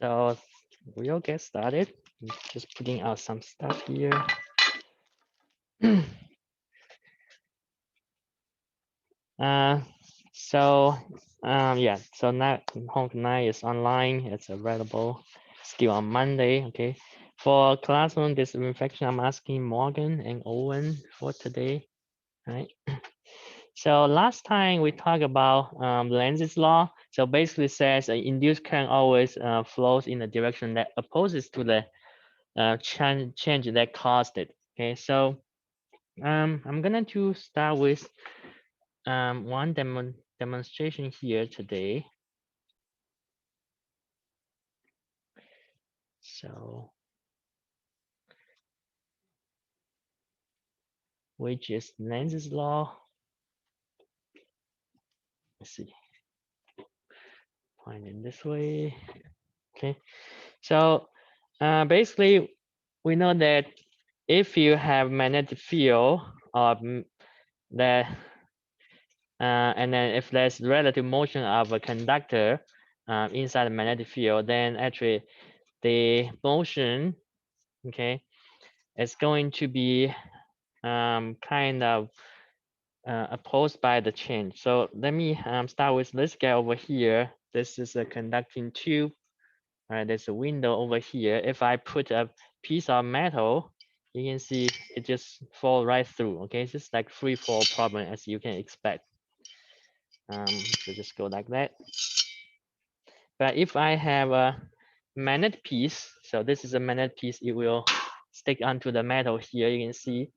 So we'll get started. Just putting out some stuff here. uh, so yeah, so now Home 9 is online. It's available still on Monday. Okay. For classroom disinfection, I'm asking Morgan and Owen for today. Right. So last time we talked about Lenz's law. So basically says induced current always flows in the direction that opposes to the change that caused it. Okay, so I'm gonna to start with one demonstration here today. So which is Lenz's law. Let's see, point it this way. Okay, so basically we know that if you have magnetic field that and then if there's relative motion of a conductor inside the magnetic field, then actually the motion, okay, is going to be kind of opposed by the change. So let me start with this guy over here. This is a conducting tube. All right, there's a window over here. If I put a piece of metal, you can see it just fall right through. Okay, it's just like free fall problem as you can expect. So just go like that. But if I have a magnet piece, so this is a magnet piece, it will stick onto the metal here. You can see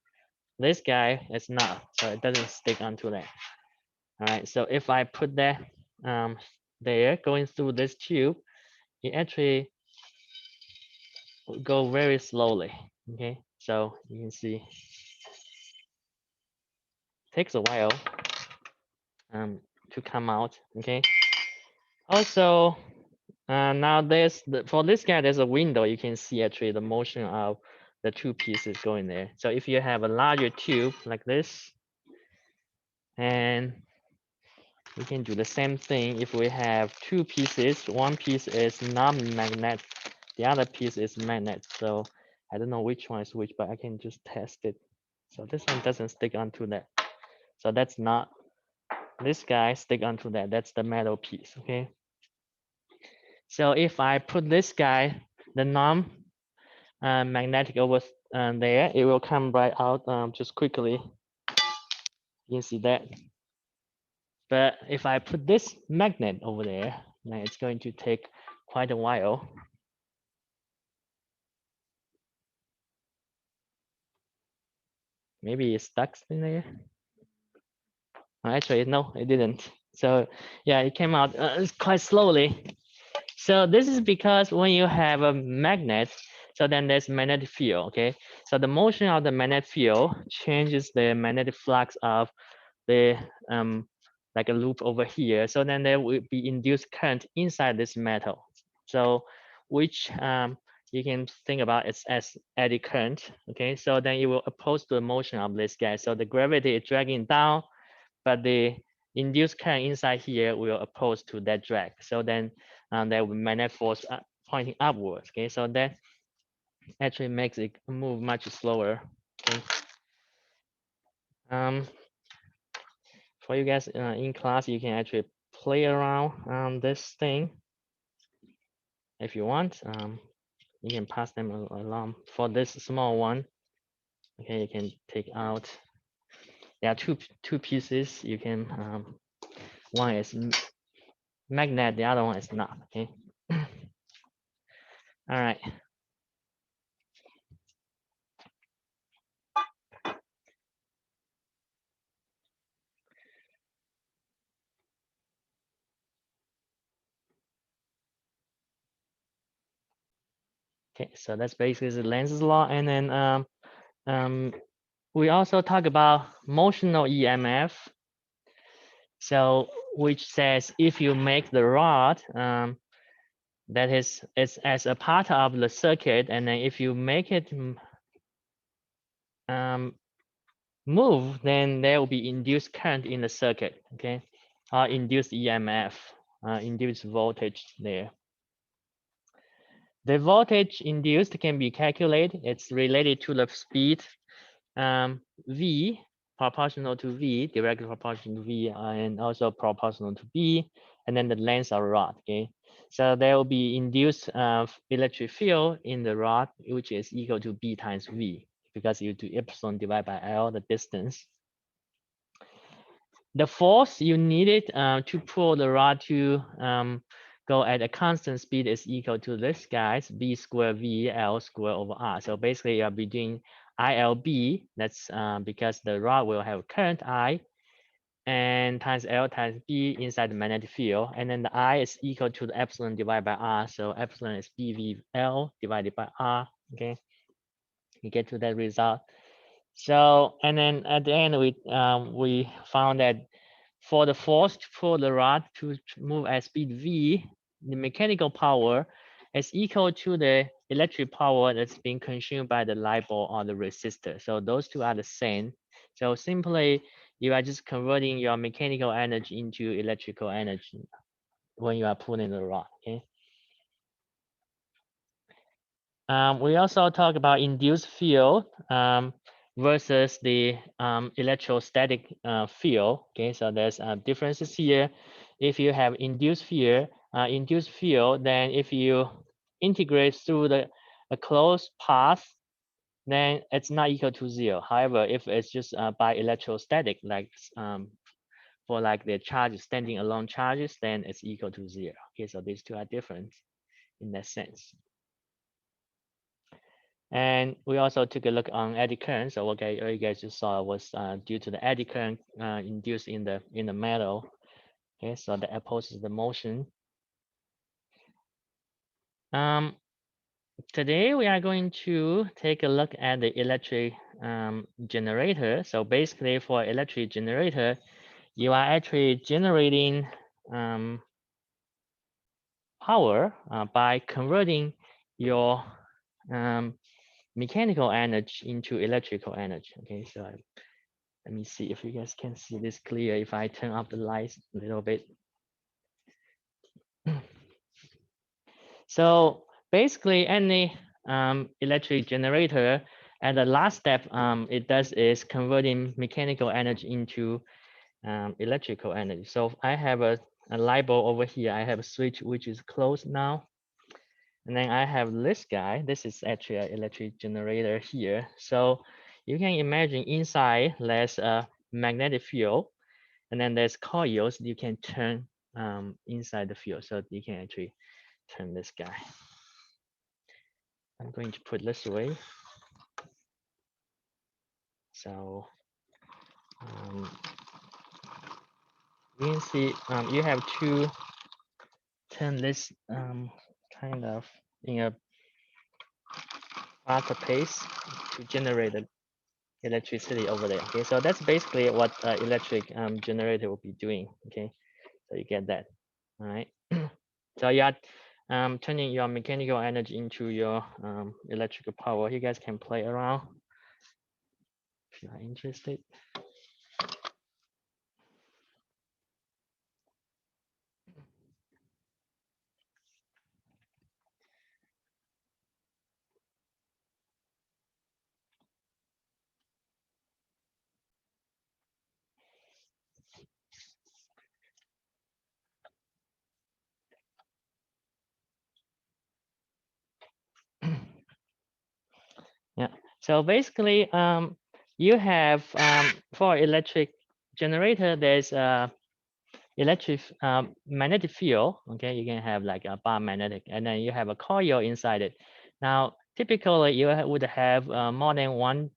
this guy is not, so it doesn't stick onto that. All right, so if I put that there going through this tube, it actually will go very slowly. Okay, so you can see it takes a while to come out. Okay, also now for this guy, there's a window. You can see actually the motion of the two pieces going there. So if you have a larger tube like this, and we can do the same thing if we have two pieces. One piece is non-magnet, the other piece is magnet. So I don't know which one is which, but I can just test it. So this one doesn't stick onto that. So that's not, this guy stick onto that. That's the metal piece, okay? So if I put this guy, the non-magnetic over there, it will come right out just quickly. You can see that. But if I put this magnet over there, then it's going to take quite a while. Maybe it stuck in there. Actually, no, it didn't. So yeah, it came out quite slowly. So this is because when you have a magnet, so then there's magnetic field, okay? So the motion of the magnetic field changes the magnetic flux of the like a loop over here. So then there will be induced current inside this metal. So which you can think about it as eddy current. Okay, so then it will oppose to the motion of this guy. So the gravity is dragging down, but the induced current inside here will oppose to that drag. So then there will be magnetic force pointing upwards. Okay, so that actually makes it move much slower. Okay. For you guys in class, you can actually play around on this thing if you want. You can pass them along. For this small one, okay, you can take out. There are two pieces. You can one is magnet, the other one is not. Okay. All right. Okay, so that's basically the Lenz's law, and then we also talk about motional EMF. So which says if you make the rod that is it's as a part of the circuit, and then if you make it move, then there will be induced current in the circuit, okay, or induced EMF, induced voltage there. The voltage induced can be calculated. It's related to the speed V proportional to V, directly proportional to V, and also proportional to B, and then the length of rod. Okay, so there will be induced electric field in the rod, which is equal to B times V, because you do epsilon divided by L, the distance. The force you needed to pull the rod to go at a constant speed is equal to this, guys, B squared V L squared over R. So basically you are doing ILB, that's because the rod will have current I, and times L times B inside the magnetic field. And then the I is equal to the epsilon divided by R. So epsilon is BVL divided by R, okay? You get to that result. So, and then at the end, we found that for the force to pull the rod to move at speed V, the mechanical power is equal to the electric power that's being consumed by the light bulb or the resistor. So those two are the same. So simply, you are just converting your mechanical energy into electrical energy when you are pulling the rod, okay? We also talk about induced field versus the electrostatic field. Okay, so there's differences here. If you have induced field, then if you integrate through a closed path, then it's not equal to 0. However, if it's just by electrostatic, like for like the charge standing alone charges, then it's equal to 0. Okay, so these two are different in that sense. And we also took a look on eddy current. So what you guys just saw was due to the eddy current induced in the metal. Okay, so that opposes the motion. Today we are going to take a look at the electric generator. So basically, for electric generator, you are actually generating power by converting your mechanical energy into electrical energy. Okay, so let me see if you guys can see this clear if I turn up the lights a little bit. So basically, any electric generator, at the last step, it does is converting mechanical energy into electrical energy. So I have a light bulb over here. I have a switch which is closed now. And then I have this guy. This is actually an electric generator here. So you can imagine inside there's a magnetic field, and then there's coils you can turn inside the field. So you can actually turn this guy. I'm going to put this away. So you can see you have to turn this kind of in a faster pace to generate the electricity over there. Okay, so that's basically what electric generator will be doing. Okay, so you get that. All right. So you are turning your mechanical energy into your electrical power. You guys can play around if you are interested. Yeah. So basically, you have for electric generator, there's a electric magnetic field. Okay, you can have like a bar magnetic, and then you have a coil inside it. Now, typically, you would have more than one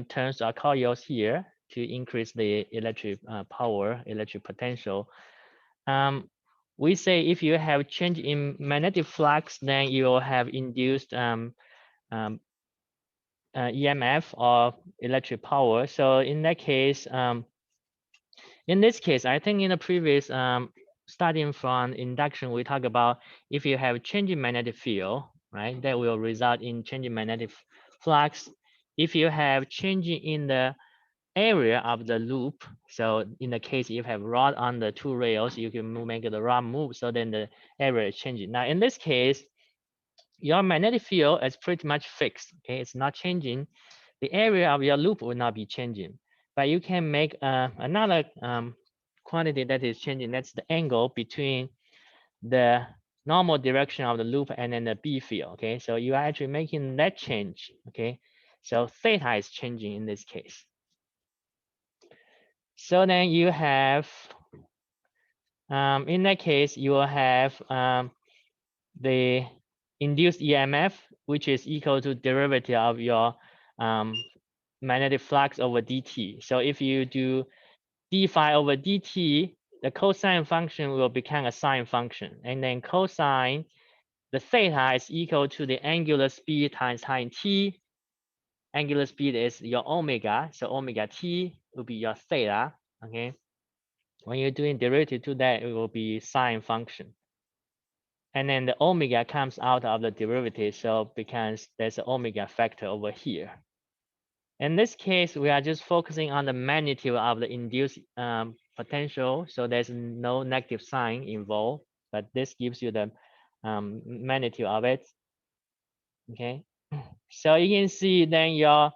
turns or coils here to increase the electric power, electric potential. We say if you have change in magnetic flux, then you will have induced EMF or electric power. So in that case, in this case, I think in the previous, starting from induction, we talk about if you have changing magnetic field, right, that will result in changing magnetic flux. If you have changing in the area of the loop, so in the case you have rod on the two rails, you can make the rod move, so then the area is changing. Now in this case, your magnetic field is pretty much fixed. Okay, it's not changing. The area of your loop will not be changing, but you can make another quantity that is changing. That's the angle between the normal direction of the loop and then the B field. Okay, so you are actually making that change. Okay, so theta is changing in this case. So then you have, in that case, you will have the induced EMF, which is equal to derivative of your magnetic flux over dt. So if you do d phi over dt, the cosine function will become a sine function. And then cosine, the theta is equal to the angular speed times time t. Angular speed is your omega. So omega t will be your theta. Okay. When you're doing derivative to that, it will be sine function. And then the omega comes out of the derivative. So because there's an omega factor over here. In this case, we are just focusing on the magnitude of the induced potential. So there's no negative sign involved, but this gives you the magnitude of it. Okay. So you can see then your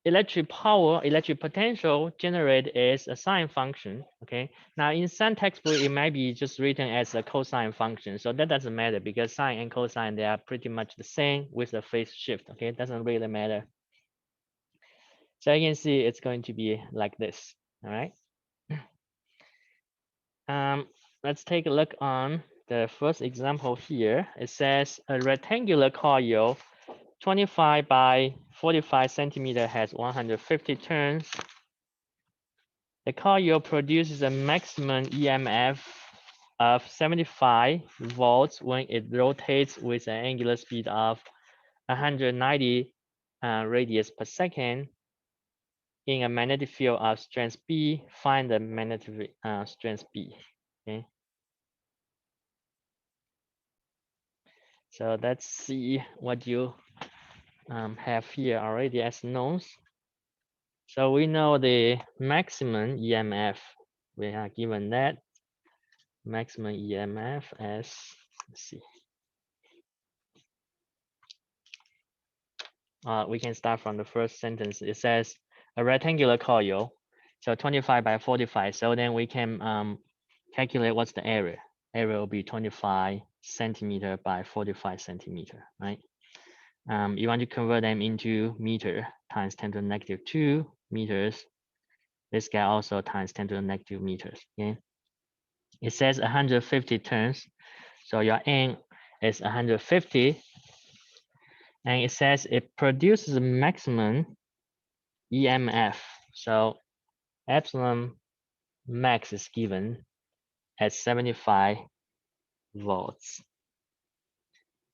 electric power, electric potential generated is a sine function. Okay. Now in some textbook, it might be just written as a cosine function. So that doesn't matter because sine and cosine, they are pretty much the same with a phase shift. Okay. It doesn't really matter. So you can see it's going to be like this. All right. Let's take a look on the first example here. It says a rectangular coil 25 by 45 centimeter has 150 turns. The coil produces a maximum EMF of 75 volts when it rotates with an angular speed of 190 radius per second in a magnetic field of strength B. Find the magnetic strength B. Okay. So let's see what you have here already as knowns. So we know the maximum EMF. We are given that maximum EMF as, let's see. We can start from the first sentence. It says a rectangular coil, so 25 by 45. So then we can calculate what's the area. Area will be 25 centimeter by 45 centimeter, right? You want to convert them into meter times 10 to the negative 2 meters. This guy also times 10 to the negative meters. Okay. It says 150 turns. So your N is 150. And it says it produces a maximum EMF. So epsilon max is given at 75 volts.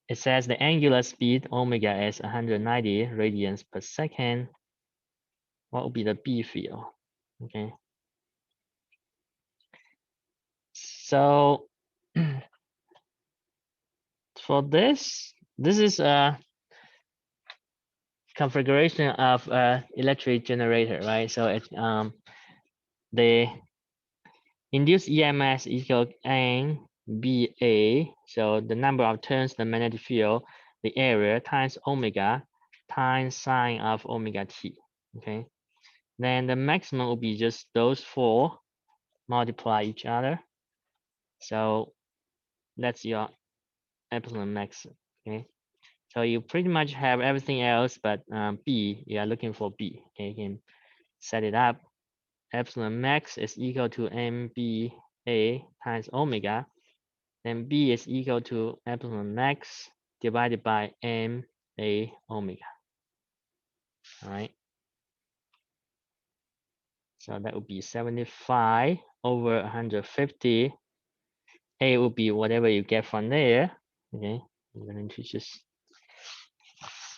It says the angular speed omega is 190 radians per second. What would be the B field? Okay. So for this is a configuration of a electric generator, right? So it's the induced EMF equal NBA. So the number of turns, the magnetic field, the area times omega times sine of omega t. Okay. Then the maximum will be just those four multiply each other. So that's your epsilon max. Okay. So you pretty much have everything else, but B, you are looking for B. Okay, you can set it up. Epsilon max is equal to MBA times omega. Then B is equal to epsilon max divided by MA omega. All right. So that would be 75 over 150. A will be whatever you get from there. Okay, I'm going to just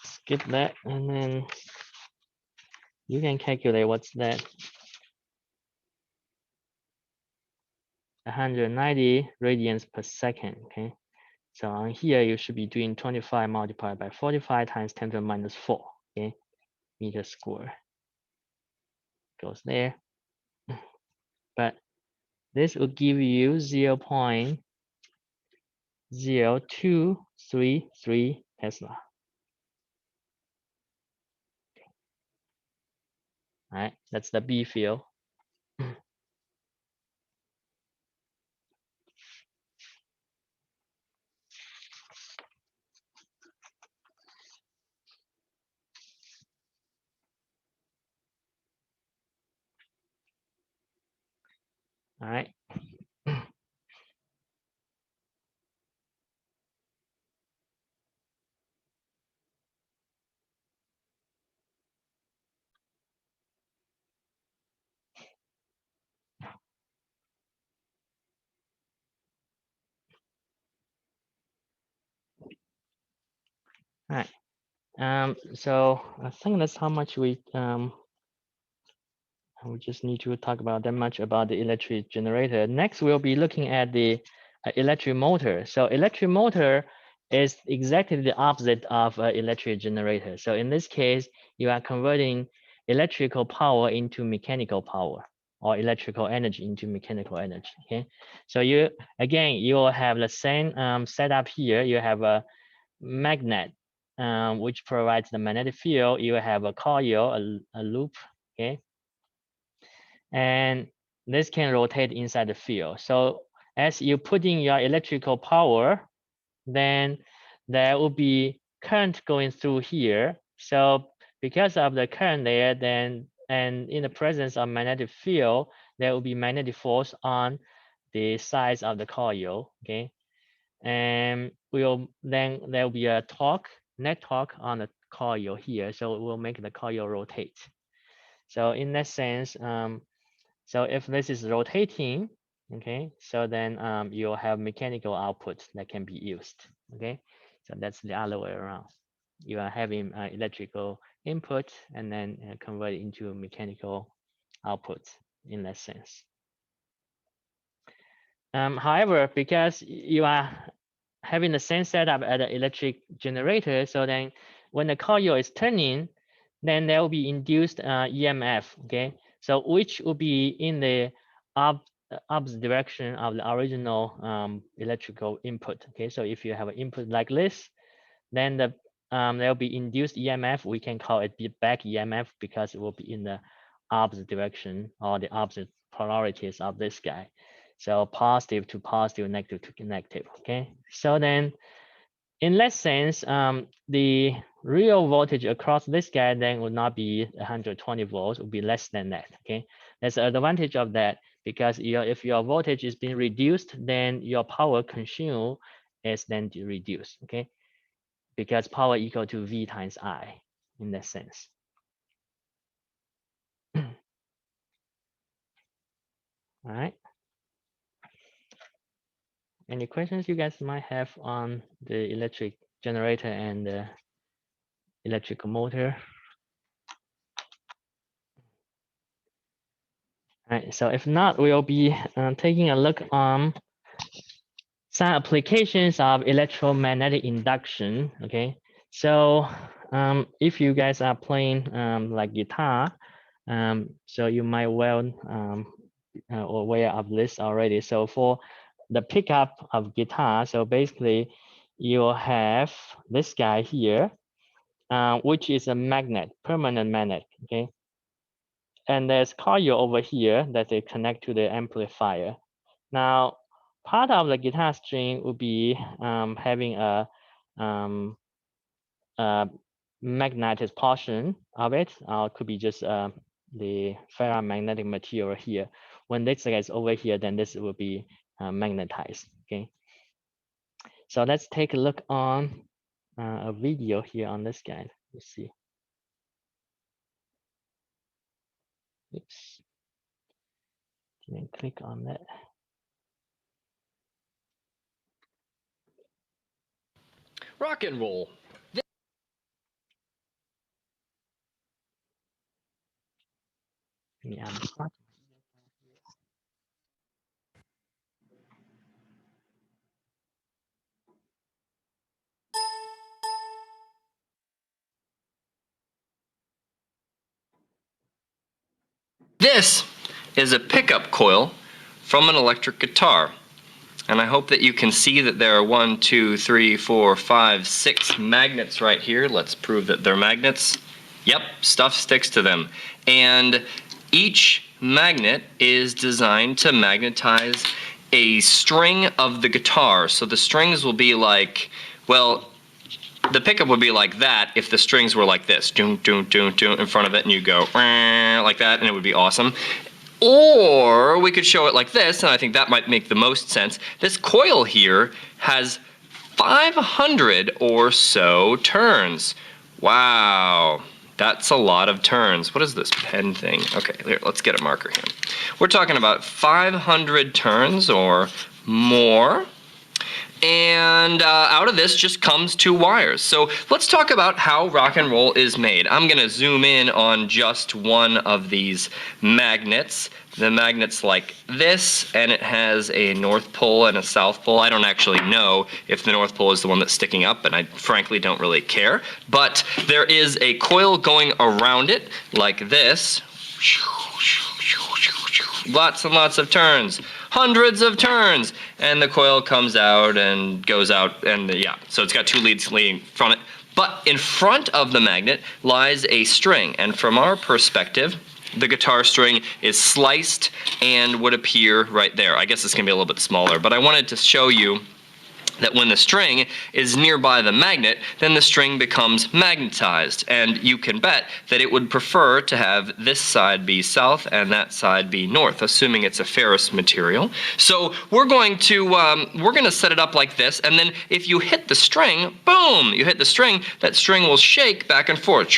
skip that, and then you can calculate what's that. 190 radians per second. Okay, so on here you should be doing 25 multiplied by 45 times 10 to the minus 4. Okay, meter square goes there. But this will give you 0.02 0.33 Tesla. All right, that's the B field. All right. All right. So I think that's how much we just need to talk about that much about the electric generator. Next, we'll be looking at the electric motor. So electric motor is exactly the opposite of electric generator. So in this case, you are converting electrical power into mechanical power, or electrical energy into mechanical energy. Okay. So you will have the same setup here. You have a magnet, which provides the magnetic field. You have a coil, a loop. Okay. And this can rotate inside the field. So as you put in your electrical power, then there will be current going through here. So because of the current there, then and in the presence of magnetic field, there will be magnetic force on the sides of the coil. Okay. And then there will be a torque, net torque on the coil here. So it will make the coil rotate. So in that sense, so if this is rotating, okay, so then you'll have mechanical output that can be used. Okay, so that's the other way around. You are having electrical input and then convert it into mechanical output in that sense. However, because you are having the same setup as an electric generator, so then when the coil is turning, then there will be induced EMF. Okay, so which will be in the opposite direction of the original electrical input. Okay, so if you have an input like this, then there will be induced EMF. We can call it back EMF because it will be in the opposite direction or the opposite polarities of this guy. So positive to positive, negative to negative. Okay, so then in that sense, the real voltage across this guy then would not be 120 volts, it would be less than that. Okay, that's the advantage of that, because if your voltage is being reduced, then your power consumed is then reduced. Okay, because power equal to V times I in that sense. All right. Any questions you guys might have on the electric generator and the electrical motor? All right, so if not, we'll be taking a look on some applications of electromagnetic induction. Okay, so if you guys are playing like guitar, so you might well aware of this already. So for the pickup of guitar, so basically you have this guy here, which is a magnet, permanent magnet. Okay, and there's coil over here that they connect to the amplifier. Now, part of the guitar string would be having a magnetic portion of it, or it could be just the ferromagnetic material here. When this guy is over here, then this will be magnetized. Okay. So let's take a look on a video here on this guy. Let's see. Oops. Didn't click on that. Rock and roll. Yeah. This is a pickup coil from an electric guitar. And I hope that you can see that there are 1, 2, 3, 4, 5, 6 magnets right here. Let's prove that they're magnets. Yep, stuff sticks to them. And each magnet is designed to magnetize a string of the guitar. So the strings will be like, well, the pickup would be like that if the strings were like this, doom, doom, doom, doom, in front of it, and you go like that, and it would be awesome. Or we could show it like this, and I think that might make the most sense. This coil here has 500 or so turns. Wow, that's a lot of turns. What is this pen thing? Okay, here, let's get a marker here. We're talking about 500 turns or more. And out of this just comes 2 wires. So let's talk about how rock and roll is made. I'm going to zoom in on just one of these magnets. The magnet's like this, and it has a north pole and a south pole. I don't actually know if the north pole is the one that's sticking up, and I frankly don't really care. But there is a coil going around it like this. Lots and lots of turns, hundreds of turns, and the coil comes out and goes out, and yeah, so it's got 2 leads leading from it. But in front of the magnet lies a string, and from our perspective, the guitar string is sliced and would appear right there. I guess it's going to be a little bit smaller, but I wanted to show you that when the string is nearby the magnet, then the string becomes magnetized, and you can bet that it would prefer to have this side be south and that side be north, assuming it's a ferrous material. So we're going to set it up like this, and then if you hit the string, boom, you hit the string, that string will shake back and forth,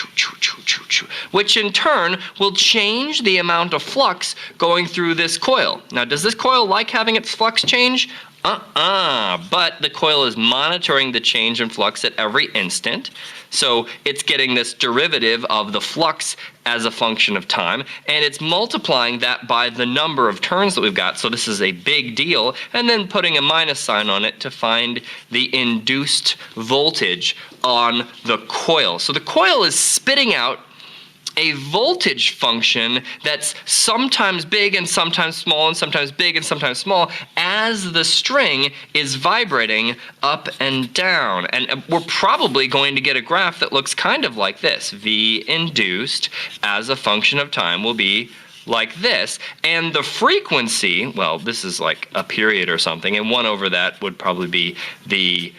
which in turn will change the amount of flux going through this coil. Now, does this coil like having its flux change? But the coil is monitoring the change in flux at every instant. So it's getting this derivative of the flux as a function of time, and it's multiplying that by the number of turns that we've got. So this is a big deal, and then putting a minus sign on it to find the induced voltage on the coil. So the coil is spitting out a voltage function that's sometimes big and sometimes small and sometimes big and sometimes small as the string is vibrating up and down. And we're probably going to get a graph that looks kind of like this. V induced as a function of time will be like this. And the frequency, well, this is like a period or something, and 1 over that would probably be the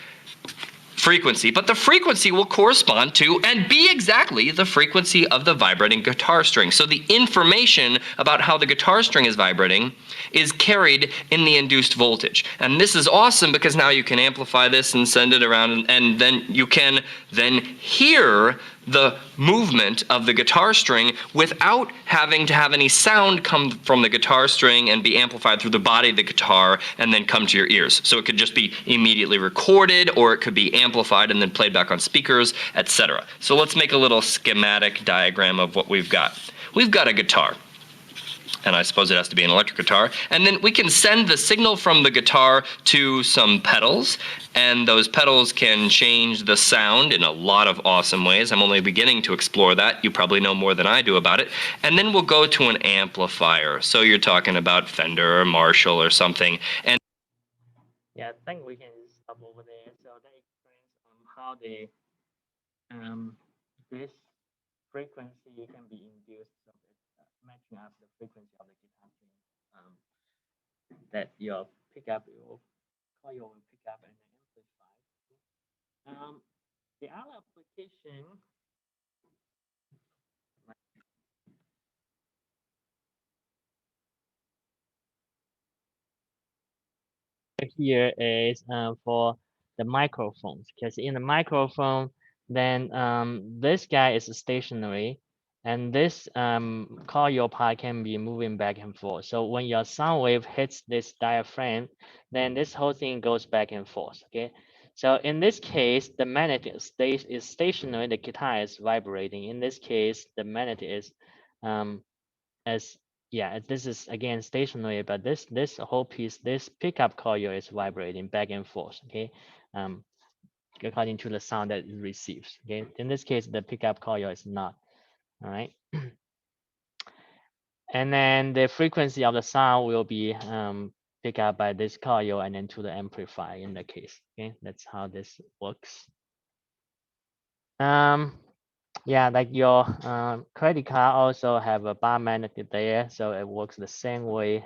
frequency, but the frequency will correspond to and be exactly the frequency of the vibrating guitar string. So the information about how the guitar string is vibrating is carried in the induced voltage. And this is awesome because now you can amplify this and send it around, and then you can then hear the movement of the guitar string without having to have any sound come from the guitar string and be amplified through the body of the guitar and then come to your ears. So it could just be immediately recorded, or it could be amplified and then played back on speakers, etc. So let's make a little schematic diagram of what we've got. We've got a guitar, and I suppose it has to be an electric guitar, and then we can send the signal from the guitar to some pedals, and those pedals can change the sound in a lot of awesome ways. I'm only beginning to explore that. You probably know more than I do about it. And then we'll go to an amplifier. So you're talking about Fender or Marshall or something. And yeah, I think we can stop over there. So that explains how this frequency can be induced, so it's matching up the frequency of the guitar string that your pickup will coil will pick up and then amplify. The other application here is for the microphones, because in the microphone, then this guy is stationary, and this coil part can be moving back and forth. So when your sound wave hits this diaphragm, then this whole thing goes back and forth. Okay. So in this case, the magnet is stationary, the guitar is vibrating. In this case, the magnet is as yeah, this is again stationary, but this whole piece, this pickup coil is vibrating back and forth. Okay, according to the sound that it receives. Okay, in this case, the pickup coil is not. All right, and then the frequency of the sound will be pick up by this coil and then to the amplifier in the case. Okay, that's how this works. Yeah, like your credit card also have a bar magnet there, so it works the same way.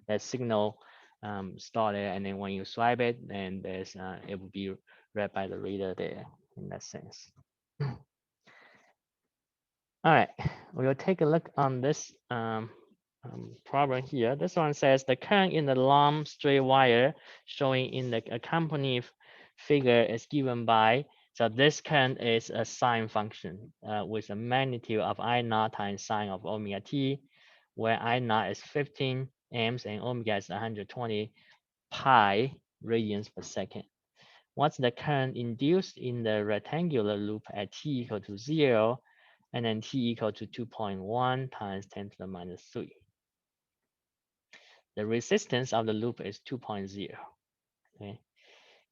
That signal store there, and then when you swipe it, then there's it will be read by the reader there in that sense. All right, we'll take a look on this problem here. This one says the current in the long straight wire showing in the accompanying figure is given by, so this current is a sine function with a magnitude of I naught times sine of omega t, where I naught is 15 amps and omega is 120 pi radians per second. What's the current induced in the rectangular loop at t equal to 0 and then t equal to 2.1 times 10 to the minus 3. The resistance of the loop is 2.0. Okay,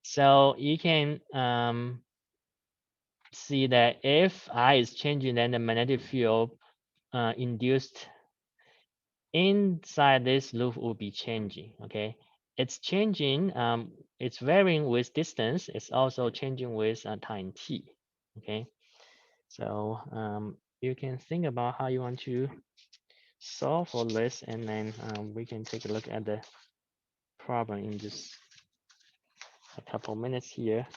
so you can see that if I is changing, then the magnetic field induced inside this loop will be changing. Okay, it's changing. It's varying with distance. It's also changing with time t. Okay, so you can think about how you want to solve for this, and then we can take a look at the problem in just a couple minutes here.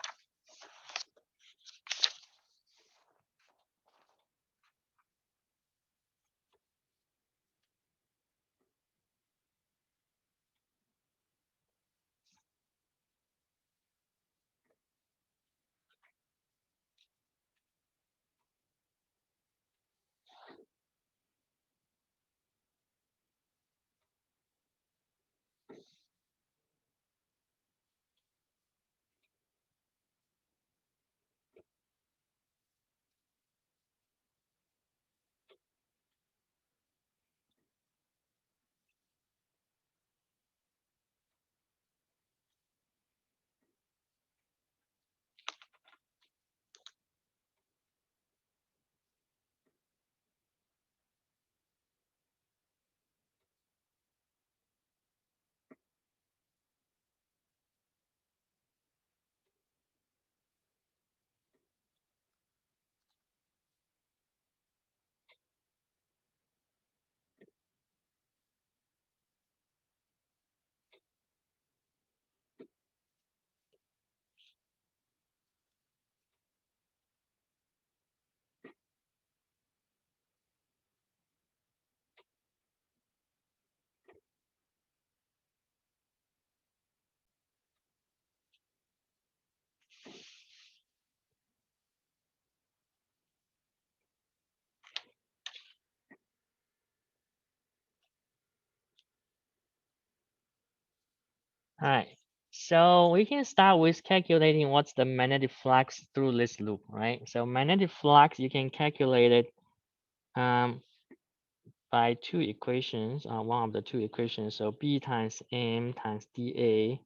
All right, so we can start with calculating what's the magnetic flux through this loop, right? So magnetic flux, you can calculate it by two equations, one of the two equations. So B times M times dA,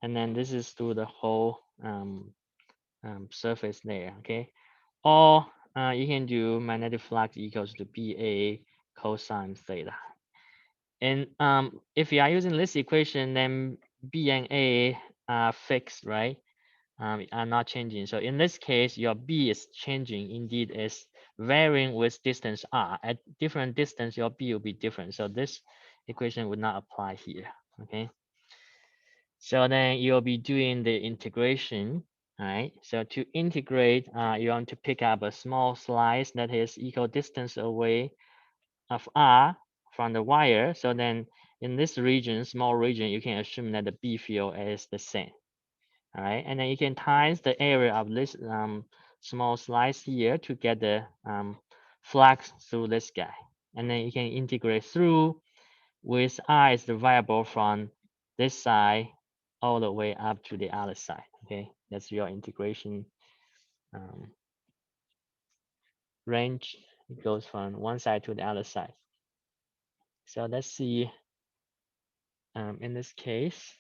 and then this is through the whole surface there, okay? Or you can do magnetic flux equals to BA cosine theta. And if you are using this equation, then B and A are fixed, right? Are not changing. So in this case, your B is changing. Indeed, is varying with distance R. At different distance, your B will be different. So this equation would not apply here. Okay. So then you'll be doing the integration. All right. So to integrate, you want to pick up a small slice that is equal distance away of R from the wire. So then in this region, small region, you can assume that the B field is the same. All right, and then you can times the area of this small slice here to get the flux through this guy. And then you can integrate through with I is the variable from this side all the way up to the other side. Okay, that's your integration range. It goes from one side to the other side. So let's see, in this case,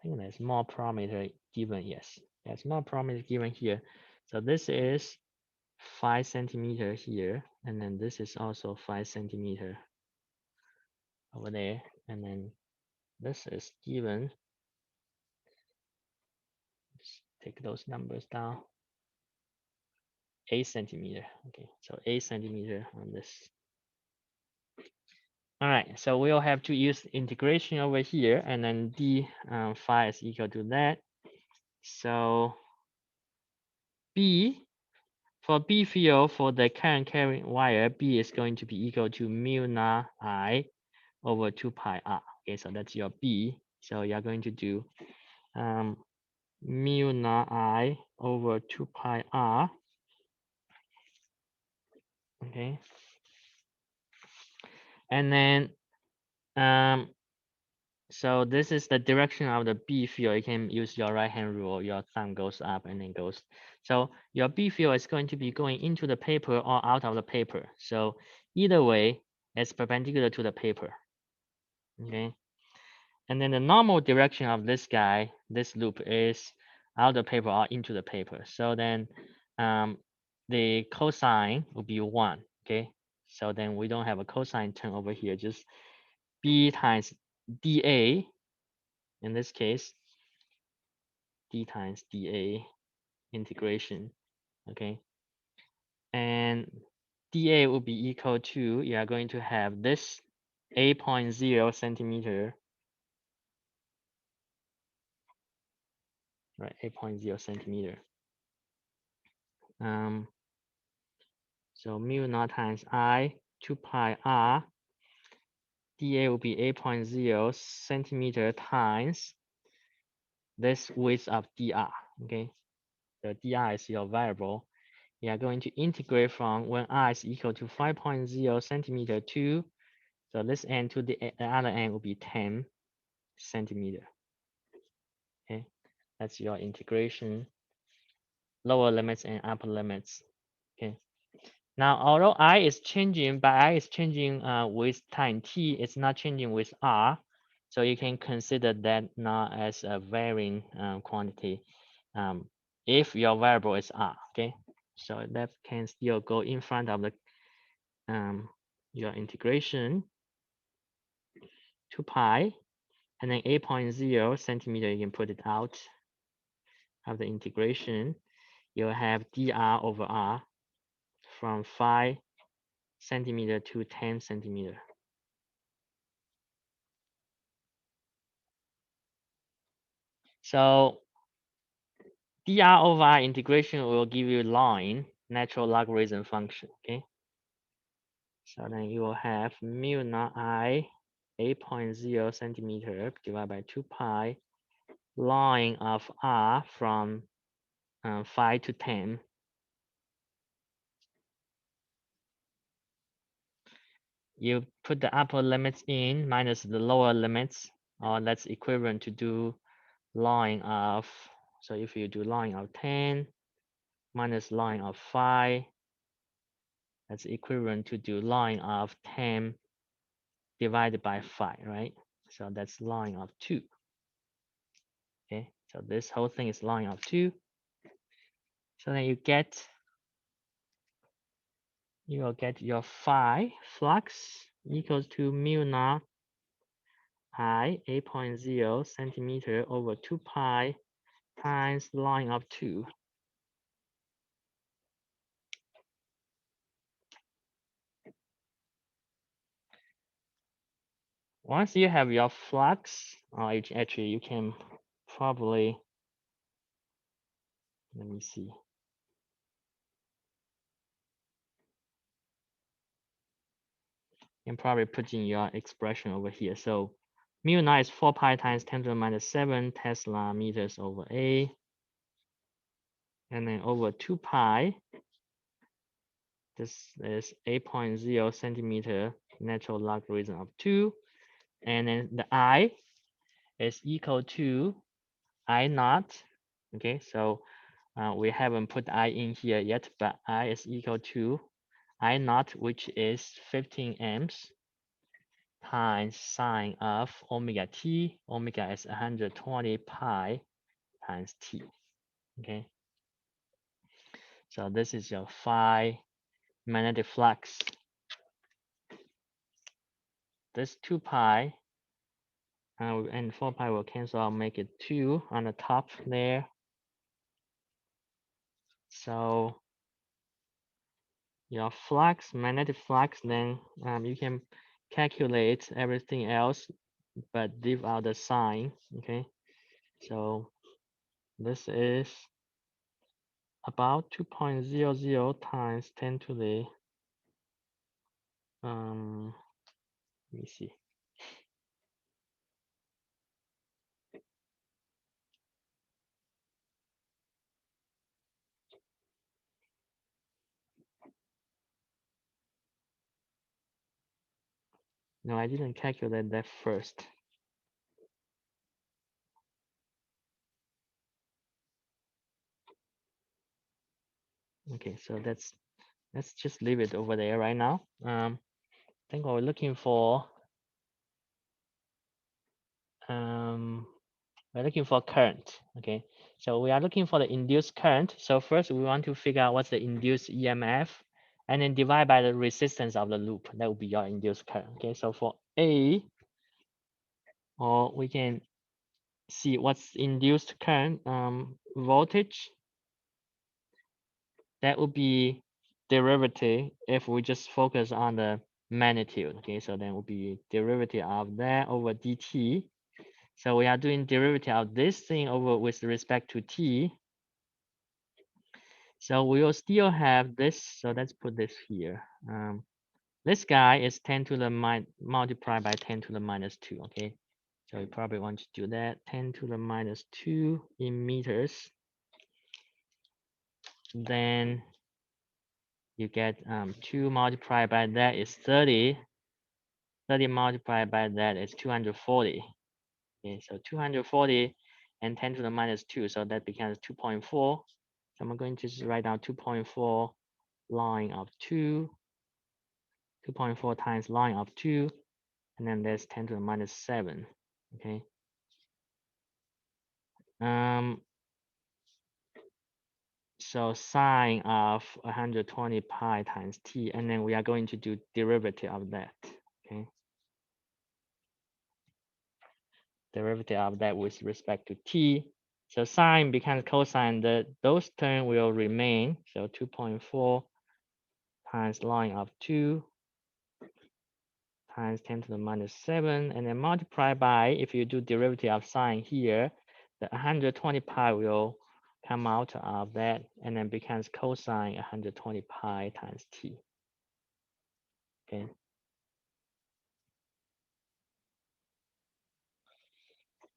I think there's more parameter given. Yes, there's more parameter given here. So this is 5 centimeter here, and then this is also 5 centimeter over there, and then this is given. Let's take those numbers down. 8 centimeter. Okay, so 8 centimeter on this. All right, so we'll have to use integration over here, and then d phi is equal to that. So B, for B field for the current carrying wire, B is going to be equal to mu naught I over 2 pi r. Okay, so that's your B. So you're going to do mu naught I over 2 pi r. Okay, and then so this is the direction of the B field. You can use your right hand rule. Your thumb goes up and then goes. So your B field is going to be going into the paper or out of the paper. So either way, it's perpendicular to the paper. Okay. And then the normal direction of this guy, this loop, is out of the paper or into the paper. So then the cosine will be 1. Okay. So then we don't have a cosine term over here, just B times dA. In this case, d times dA integration, okay? And dA will be equal to, you are going to have this 8.0 centimeter, right? 8.0 centimeter. So mu naught times I 2 pi r, dA will be 8.0 centimeter times this width of dr, okay? The dr is your variable. You are going to integrate from when r is equal to 5.0 centimeter to, so this end to the other end will be 10 centimeter. Okay, that's your integration, lower limits and upper limits. Okay, now although I is changing, but I is changing with time t, it's not changing with r. So you can consider that not as a varying quantity if your variable is r. Okay, so that can still go in front of the your integration 2 pi and then 8.0 centimeter. You can put it out of the integration. You'll have dr over r from 5 centimeter to 10 centimeter. So dr over r integration will give you line natural logarithm function. Okay, so then you will have mu naught I 8.0 centimeter divided by 2 pi line of r from 5 to 10. You put the upper limits in minus the lower limits, or that's equivalent to do line of, so if you do line of 10 minus line of 5, that's equivalent to do line of 10 divided by 5, right? So that's line of 2. Okay, so this whole thing is line of 2. So then you will get your phi flux equals to mu naught I 8.0 centimeter over 2 pi times line of 2. Once you have your flux, actually you can probably, let me see. You can probably put in your expression over here. So mu naught is 4 pi times 10 to the minus 7 Tesla meters over A. And then over 2 pi, this is 8.0 centimeter natural logarithm of 2. And then the I is equal to I naught. Okay, so we haven't put I in here yet, but I is equal to I naught, which is 15 amps, times sine of omega t. Omega is 120 pi times t. Okay, so this is your phi magnetic flux. This 2 pi and 4 pi will cancel out, make it 2 on the top there. So your flux, magnetic flux, then you can calculate everything else, but leave out the sign. Okay, so this is about 2.00 times 10 to the let me see. No, I didn't calculate that first. Okay, so let's just leave it over there right now. I think what we're looking for, we're looking for current. Okay, so we are looking for the induced current. So first we want to figure out what's the induced EMF, and then divide by the resistance of the loop. That will be your induced current. Okay, so for A, or we can see what's induced current, voltage. That would be derivative if we just focus on the magnitude. Okay, so then will be derivative of that over dt. So we are doing derivative of this thing over with respect to t. So we will still have this. So let's put this here. This guy is 10 to the multiplied by 10 to the minus 2. Okay, so we probably want to do that. 10 to the minus 2 in meters. Then you get 2 multiplied by that is 30. 30 multiplied by that is 240. Okay, so 240 and 10 to the minus 2, so that becomes 2.4. So I'm going to just write down 2.4 line of 2, 2.4 times line of 2, and then there's 10 to the minus 7. Okay. So sine of 120 pi times t, and then we are going to do derivative of that. Okay. Derivative of that with respect to t. So sine becomes cosine, those terms will remain. So 2.4 times ln of 2 times 10 to the minus 7, and then multiply by, if you do derivative of sine here, the 120 pi will come out of that, and then becomes cosine 120 pi times t. Okay.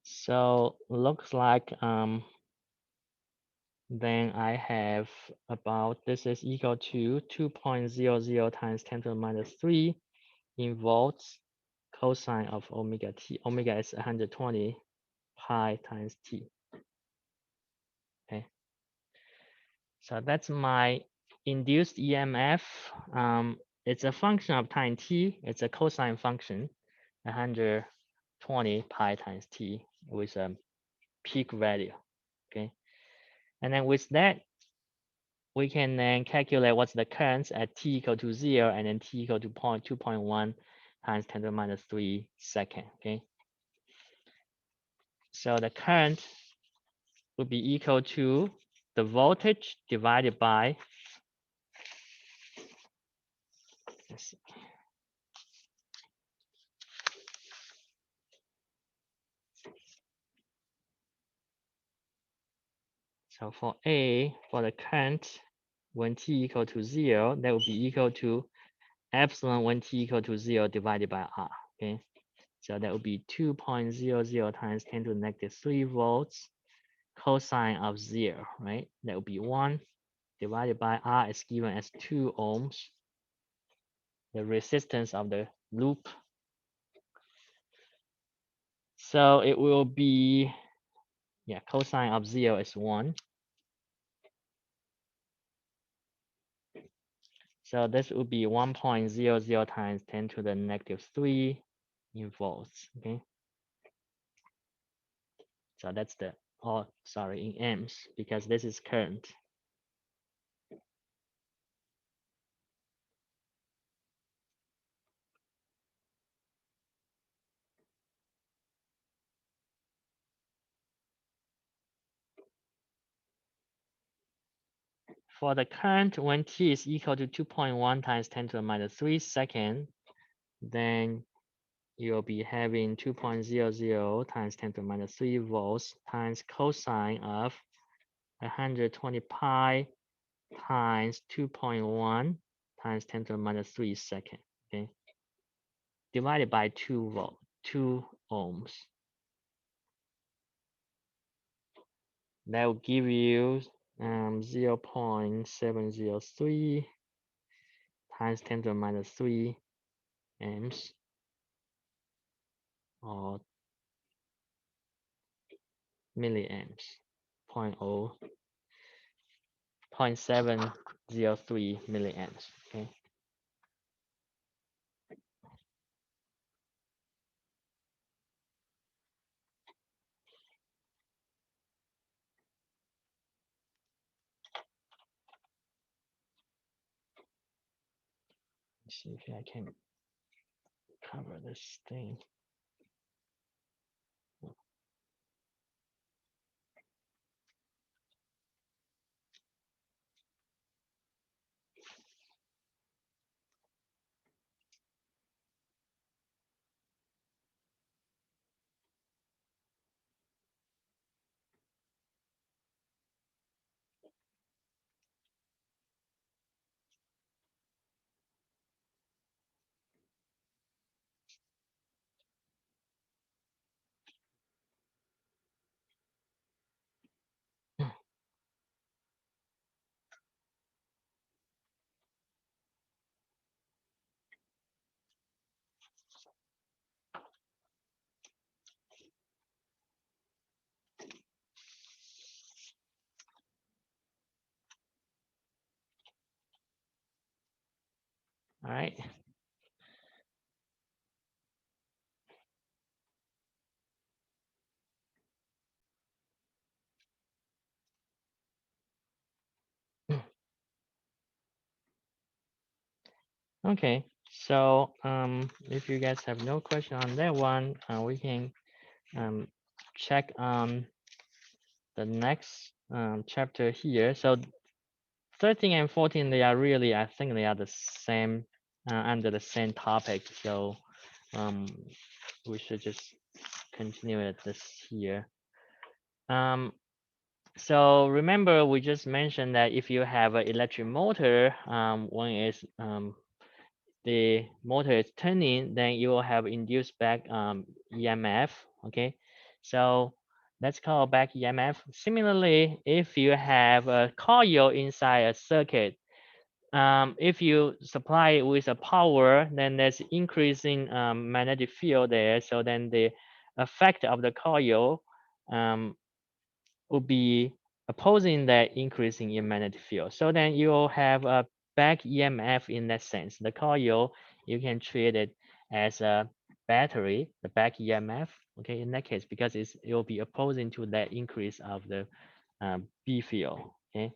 So looks like then I have about, this is equal to 2.00 times 10 to the minus 3 in volts cosine of omega t. Omega is 120 pi times t. Okay, so that's my induced EMF. It's a function of time t. It's a cosine function, 120 pi times t with a peak value. Okay, and then with that, we can then calculate what's the current at t equal to 0 and then t equal to 2.1 times 10 to the minus 3 second. Okay, so the current would be equal to the voltage divided by, let's see, so for A, for the current when t equal to 0, that would be equal to epsilon when t equal to 0 divided by R. Okay, so that would be 2.00 times 10 to the negative 3 volts cosine of 0, right? That would be 1 divided by R is given as 2 ohms, the resistance of the loop. So it will be, yeah, cosine of 0 is 1. So this would be 1.00 times 10 to the negative 3 in volts. Okay. So that's the, oh, sorry, in amps, because this is current. for the current when t is equal to 2.1 times 10 to the minus 3 second, then you'll be having 2.00 times 10 to the minus 3 volts times cosine of 120 pi times 2.1 times 10 to the minus 3 second, okay? Divided by 2 ohms. That will give you 0.703 times 10 to the minus 3 amps, or milliamps, 0.703 milliamps, okay? Let's see if I can cover this thing. All right. Okay, so if you guys have no question on that one, we can check on the next chapter here. So 13 and 14, they are really, I think they are the same, under the same topic. So we should just continue with this here. So remember, we just mentioned that if you have an electric motor, when it's the motor is turning, then you will have induced back EMF. Okay, so that's called back EMF. Similarly, if you have a coil inside a circuit, if you supply it with a power, then there's increasing magnetic field there. So then the effect of the coil will be opposing that increasing in magnetic field. So then you will have a back EMF in that sense. The coil, you can treat it as a battery, the back EMF, okay, in that case, because it will be opposing to that increase of the B field, okay.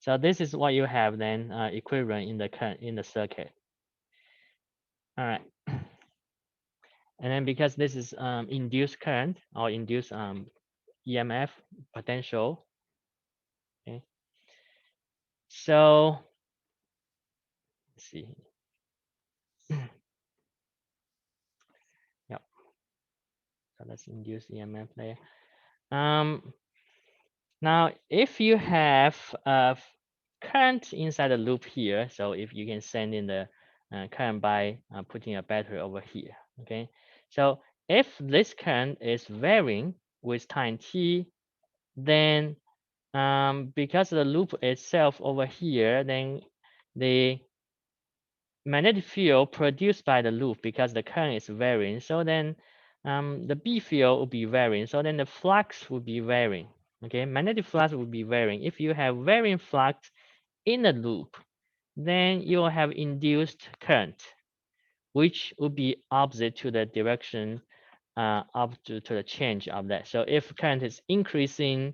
So this is what you have then equivalent in the current in the circuit. All right. And then because this is induced current or induced EMF potential, okay. So let's see. Yep. So let's induce EMF there. Now if you have a current inside the loop here, so if you can send in the current by putting a battery over here, okay. So if this current is varying with time t, then because the loop itself over here, then the magnetic field produced by the loop, because the current is varying, so then the B field will be varying, so then the flux will be varying. Okay, magnetic flux will be varying. If you have varying flux in the loop, then you will have induced current, which will be opposite to the direction up to the change of that. So if current is increasing,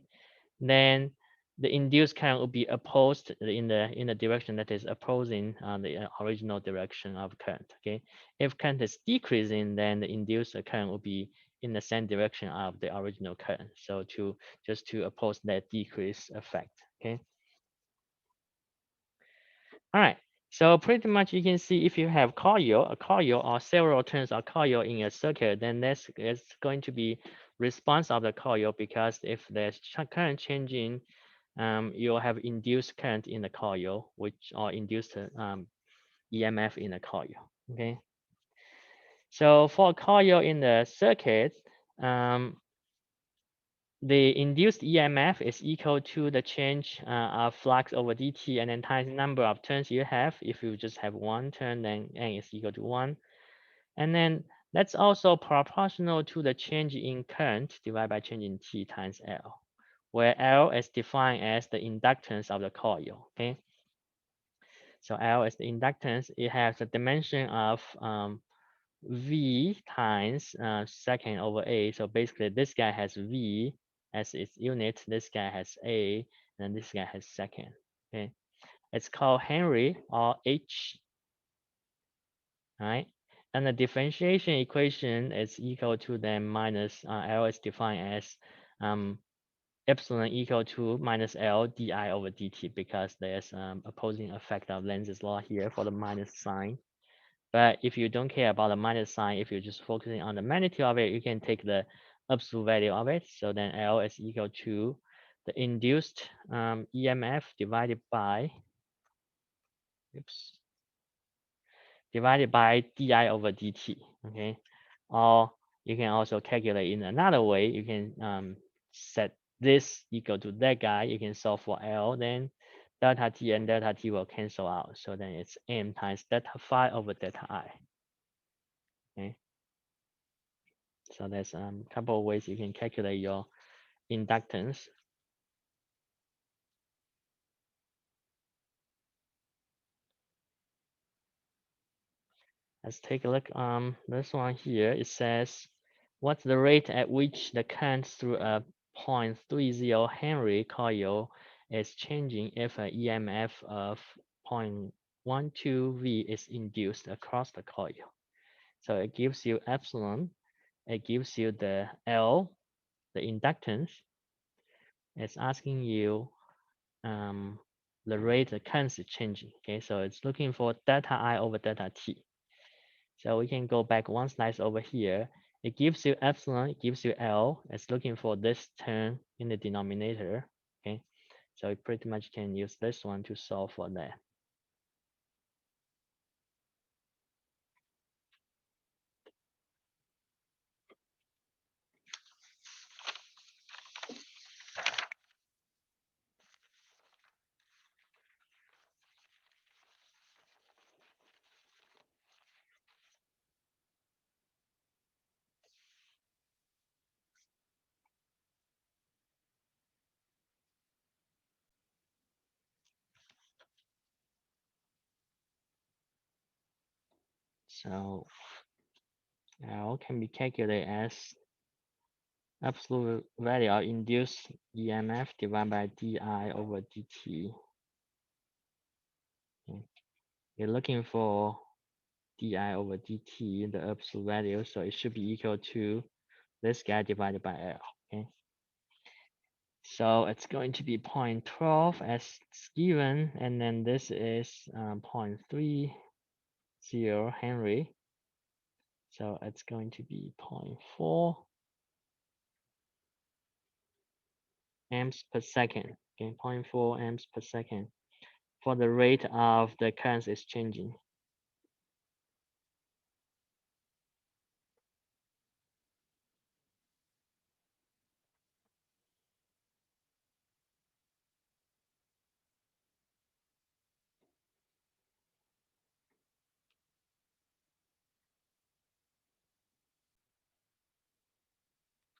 then the induced current will be opposed in the direction that is opposing the original direction of current. Okay, if current is decreasing, then the induced current will be in the same direction of the original current. So to just to oppose that decrease effect. Okay. All right. So pretty much you can see if you have a coil or several turns of coil in a circuit, then that's it's going to be response of the coil, because if there's current changing, you'll have induced current in the coil, which or induced EMF in the coil. Okay. So for a coil in the circuit, um, the induced EMF is equal to the change of flux over dt, and then times the number of turns you have. If you just have one turn, then n is equal to 1. And then that's also proportional to the change in current divided by change in T times L, where L is defined as the inductance of the coil. Okay. So L is the inductance. It has a dimension of V times second over A. So basically this guy has V as its unit, this guy has A, and this guy has second. Okay, it's called Henry or H, right? And the differentiation equation is equal to then minus L is defined as epsilon equal to minus L di over dt, because there's opposing effect of Lenz's law here for the minus sign. But if you don't care about the minus sign, if you're just focusing on the magnitude of it, you can take the absolute value of it. So then L is equal to the induced EMF divided by, divided by di over dt. Okay, or you can also calculate in another way. You can set this equal to that guy. You can solve for L, then delta t and delta t will cancel out. So then it's m times delta phi over delta I. Okay. So there's a couple of ways you can calculate your inductance. Let's take a look. This one here, it says, what's the rate at which the current through a 0.30 Henry coil is changing if an EMF of 0.12 V is induced across the coil? So it gives you epsilon, it gives you the L, the inductance. It's asking you the rate the current is changing. Okay, so it's looking for delta I over delta T. So we can go back one slice over here. It gives you epsilon, it gives you L. It's looking for this term in the denominator. Okay, so you pretty much can use this one to solve for that. So L can be calculated as absolute value of induced EMF divided by di over dt. Okay. You're looking for di over dt, the absolute value, so it should be equal to this guy divided by L. Okay, so it's going to be 0.12 as given, and then this is 0.30 Henry, so it's going to be 0.4 amps per second. Okay, 0.4 amps per second for the rate of the current is changing.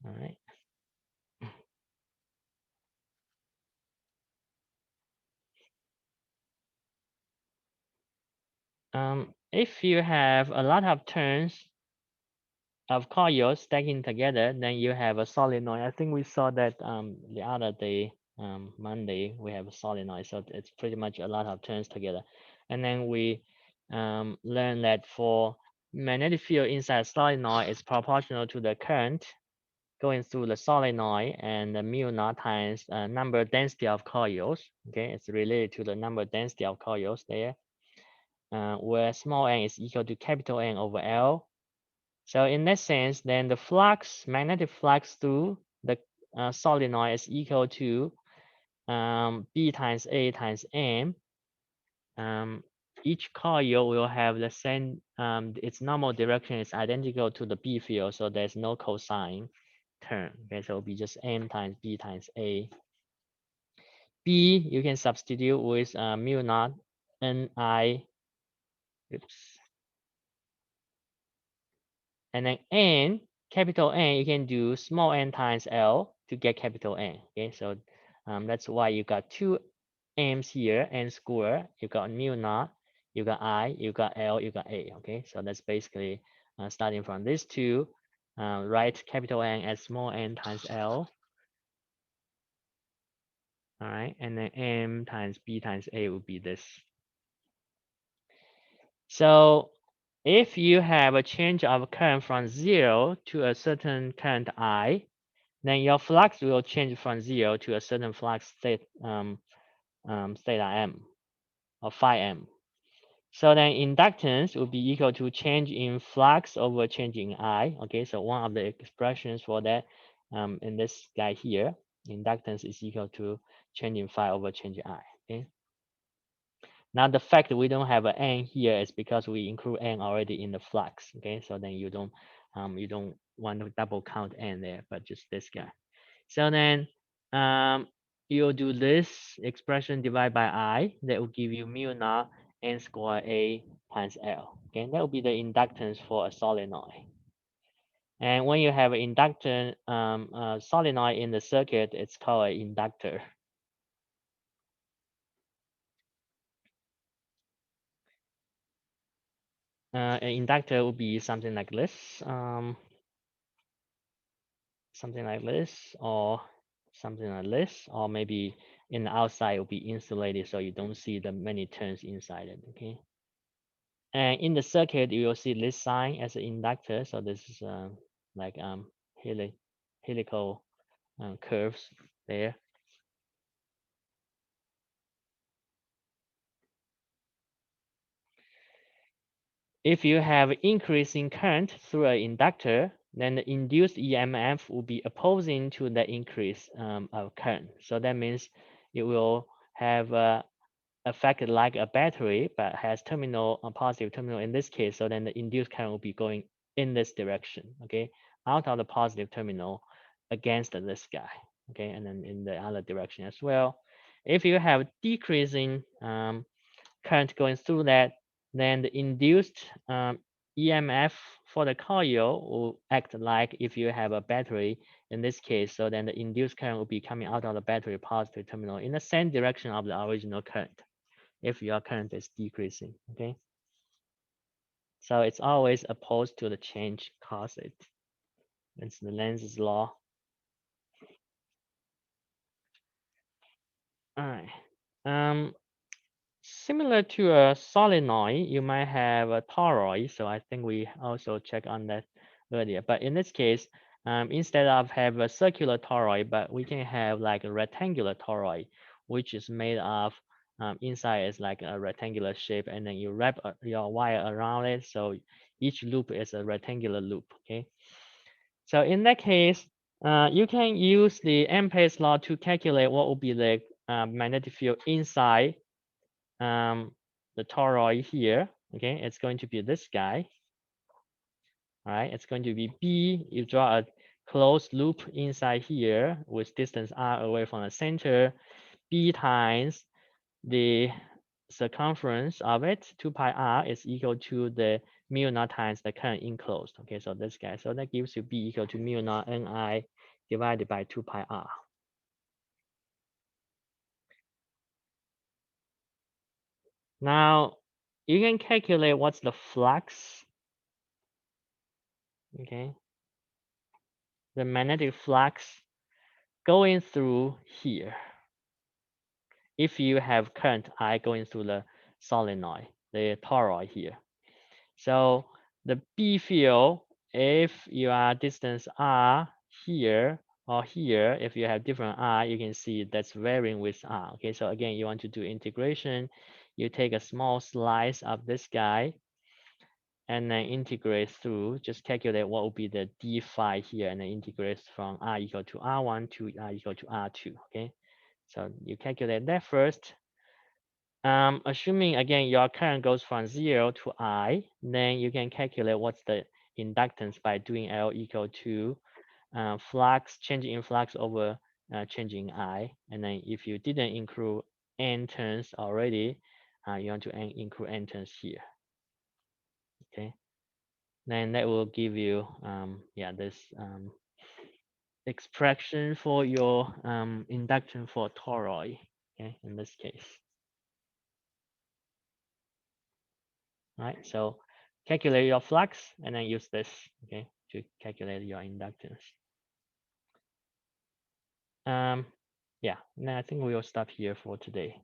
All right. If you have a lot of turns of coils stacking together, then you have a solenoid. I think we saw that the other day, Monday, we have a solenoid. So it's pretty much a lot of turns together. And then we learned that for magnetic field inside a solenoid is proportional to the current going through the solenoid, and the mu naught times number density of coils. Okay, it's related to the number density of coils there. where small n is equal to capital N over L. So in that sense, then the flux, magnetic flux through the solenoid is equal to B times A times M. Each coil will have the same, its normal direction is identical to the B field, so there's no cosine term. Okay, so it'll be just M times B times A. B, you can substitute with mu naught Ni, oops. And then N, capital N, you can do small n times L to get capital N. Okay, so that's why you got two M's here, N squared, you got mu naught, you got I, you got L, you got A. Okay, so that's basically starting from these two, write capital N as small n times L. All right, and then M times B times A would be this. So if you have a change of current from 0 to a certain current I, then your flux will change from 0 to a certain flux state theta m or phi m. So then inductance will be equal to change in flux over change in I. Okay, so one of the expressions for that in this guy here, inductance is equal to change in phi over change in I. Okay. Now the fact that we don't have an n here is because we include n already in the flux. Okay, so then you don't want to double count n there, but just this guy. So then you'll do this expression divided by I, that will give you mu naught n square A times L. Okay, that will be the inductance for a solenoid. And when you have an inductor solenoid in the circuit, it's called an inductor. An inductor will be something like this, or something like this, or maybe in the outside it will be insulated so you don't see the many turns inside it. Okay. And in the circuit, you will see this sign as an inductor. So this is like helical curves there. If you have increasing current through an inductor, then the induced EMF will be opposing to the increase of current. So that means it will have affected like a battery, but has terminal, a positive terminal in this case. So then the induced current will be going in this direction, okay, out of the positive terminal against this guy, okay, and then in the other direction as well. If you have decreasing current going through that, then the induced EMF for the coil will act like if you have a battery in this case. So then the induced current will be coming out of the battery positive terminal in the same direction of the original current if your current is decreasing. Okay. So it's always opposed to the change caused it. It's the Lenz's law. All right. Similar to a solenoid, you might have a toroid. So I think we also checked on that earlier. But in this case, instead of have a circular toroid, but we can have like a rectangular toroid, which is made of inside is like a rectangular shape, and then you wrap your wire around it. So each loop is a rectangular loop. Okay. So in that case, you can use the Ampere's law to calculate what will be the magnetic field inside the toroid here. Okay, it's going to be this guy. All right, it's going to be B. You draw a closed loop inside here with distance r away from the center. B times the circumference of it, 2 pi r, is equal to the mu naught times the current enclosed. Okay, so this guy. So that gives you B equal to mu naught Ni divided by 2 pi r. Now, you can calculate what's the flux. Okay, the magnetic flux going through here. If you have current I going through the solenoid, the toroid here. So the B field, if you are distance r here or here, if you have different r, you can see that's varying with r. Okay, so again, you want to do integration. you take a small slice of this guy and then integrate through, just calculate what will be the d phi here and then integrate from r equal to r1 to r equal to r2, okay? So you calculate that first. Assuming again your current goes from 0 to I, then you can calculate what's the inductance by doing L equal to flux, change in flux over changing I. And then if you didn't include n turns already, you want to include n turns here. Okay, then that will give you this expression for your induction for toroid. Okay, in this case. Right, so calculate your flux and then use this, okay, to calculate your inductance. Yeah, now I think we will stop here for today.